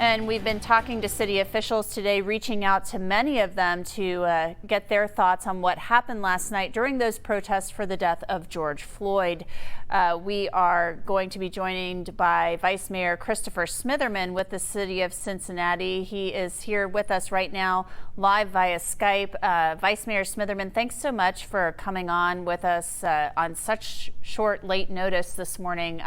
And we've been talking to city officials today, reaching out to many of them to get their thoughts on what happened last night during those protests for the death of George Floyd. We are going to be joined by Vice Mayor Christopher Smitherman with the city of Cincinnati. He is here with us right now, live via Skype. Vice Mayor Smitherman, thanks so much for coming on with us on such short, late notice this morning.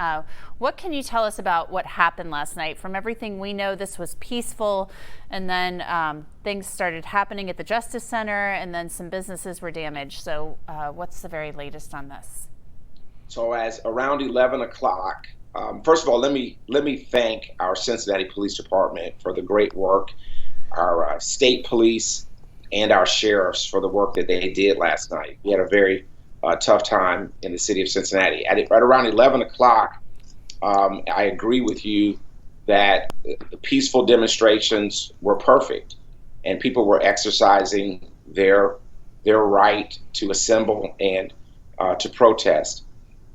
What can you tell us about what happened last night? From everything we know, this was peaceful, and then things started happening at the Justice Center, and then some businesses were damaged. So what's the very latest on this? So as around 11 o'clock, first of all, let me thank our Cincinnati Police Department for the great work, our state police and our sheriffs for the work that they did last night. We had a very tough time in the city of Cincinnati. Right around 11 o'clock, I agree with you that the peaceful demonstrations were perfect and people were exercising their right to assemble and to protest.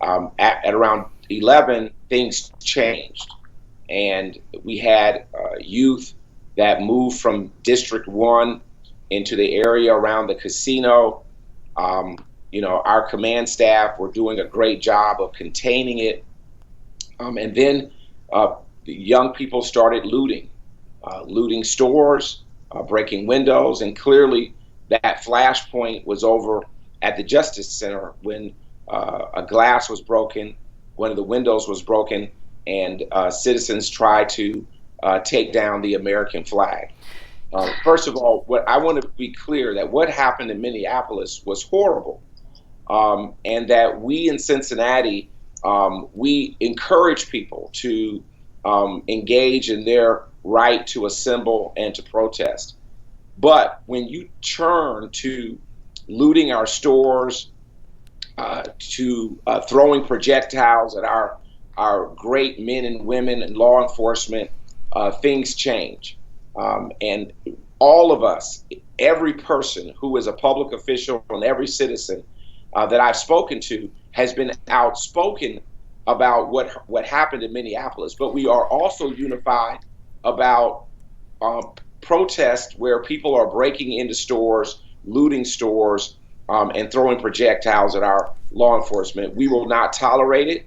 At around 11, things changed, and we had youth that moved from District 1 into the area around the casino. Our command staff were doing a great job of containing it, and then the young people started looting stores, breaking windows, and clearly that flashpoint was over at the Justice Center when a glass was broken, one of the windows was broken, and citizens tried to take down the American flag. First of all, what I want to be clear that what happened in Minneapolis was horrible, and that we in Cincinnati, we encourage people to engage in their right to assemble and to protest. But when you turn to looting our stores, to throwing projectiles at our great men and women in law enforcement, things change. And all of us, every person who is a public official and every citizen that I've spoken to has been outspoken about what happened in Minneapolis. But we are also unified about protests where people are breaking into stores, looting stores, and throwing projectiles at our law enforcement. We will not tolerate it.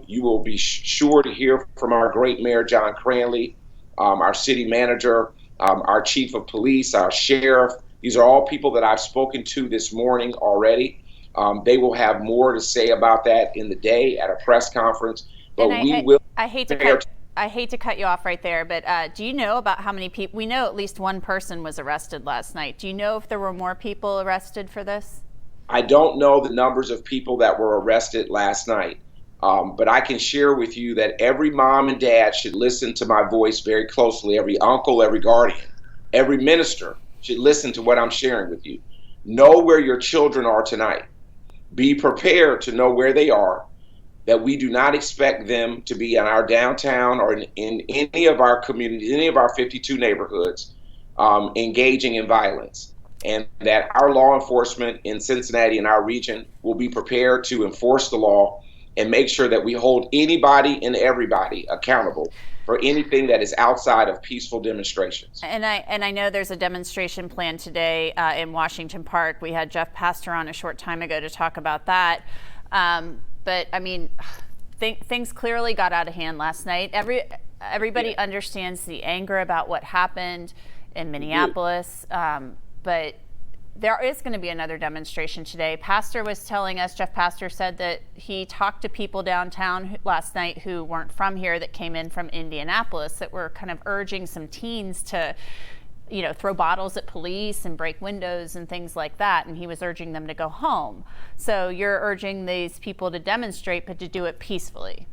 You will be sure to hear from our great Mayor John Cranley, our city manager, our chief of police, our sheriff. These are all people that I've spoken to this morning already. They will have more to say about that in the day at a press conference. But I hate to cut you off right there, but do you know about how many people? We know at least one person was arrested last night. Do you know if there were more people arrested for this? I don't know the numbers of people that were arrested last night, but I can share with you that every mom and dad should listen to my voice very closely. Every uncle, every guardian, every minister should listen to what I'm sharing with you. Know where your children are tonight. Be prepared to know where they are, that we do not expect them to be in our downtown or in any of our communities, any of our 52 neighborhoods, engaging in violence. And that our law enforcement in Cincinnati and our region will be prepared to enforce the law and make sure that we hold anybody and everybody accountable for anything that is outside of peaceful demonstrations. And I know there's a demonstration planned today in Washington Park. We had Jeff Pastor on a short time ago to talk about that. But I mean, things clearly got out of hand last night. Everybody understands the anger about what happened in Minneapolis. But there is going to be another demonstration today. Pastor was telling us, Jeff Pastor said that he talked to people downtown last night who weren't from here, that came in from Indianapolis, that were kind of urging some teens to, throw bottles at police and break windows and things like that. And he was urging them to go home. So you're urging these people to demonstrate, but to do it peacefully.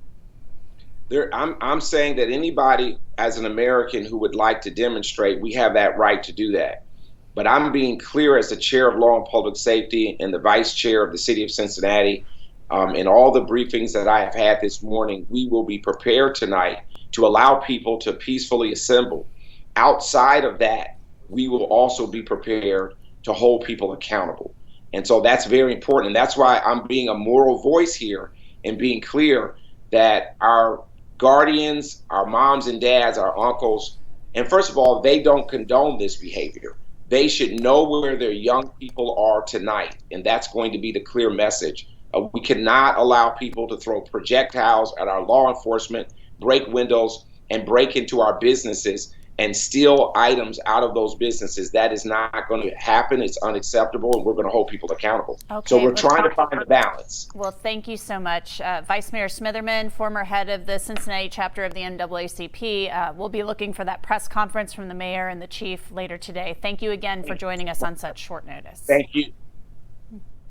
I'm saying that anybody as an American who would like to demonstrate, we have that right to do that. But I'm being clear as the chair of law and public safety and the vice chair of the city of Cincinnati, in all the briefings that I have had this morning, we will be prepared tonight to allow people to peacefully assemble. Outside of that, we will also be prepared to hold people accountable. And so that's very important. And that's why I'm being a moral voice here and being clear that our guardians, our moms and dads, our uncles, and first of all, they don't condone this behavior. They should know where their young people are tonight, and that's going to be the clear message. We cannot allow people to throw projectiles at our law enforcement, break windows, and break into our businesses and steal items out of those businesses. That is not going to happen. It's unacceptable, and we're going to hold people accountable. Okay, so we're trying to find a balance. Well, thank you so much. Vice Mayor Smitherman, former head of the Cincinnati chapter of the NAACP, we'll be looking for that press conference from the mayor and the chief later today. Thank you again for joining us on such short notice. Thank you.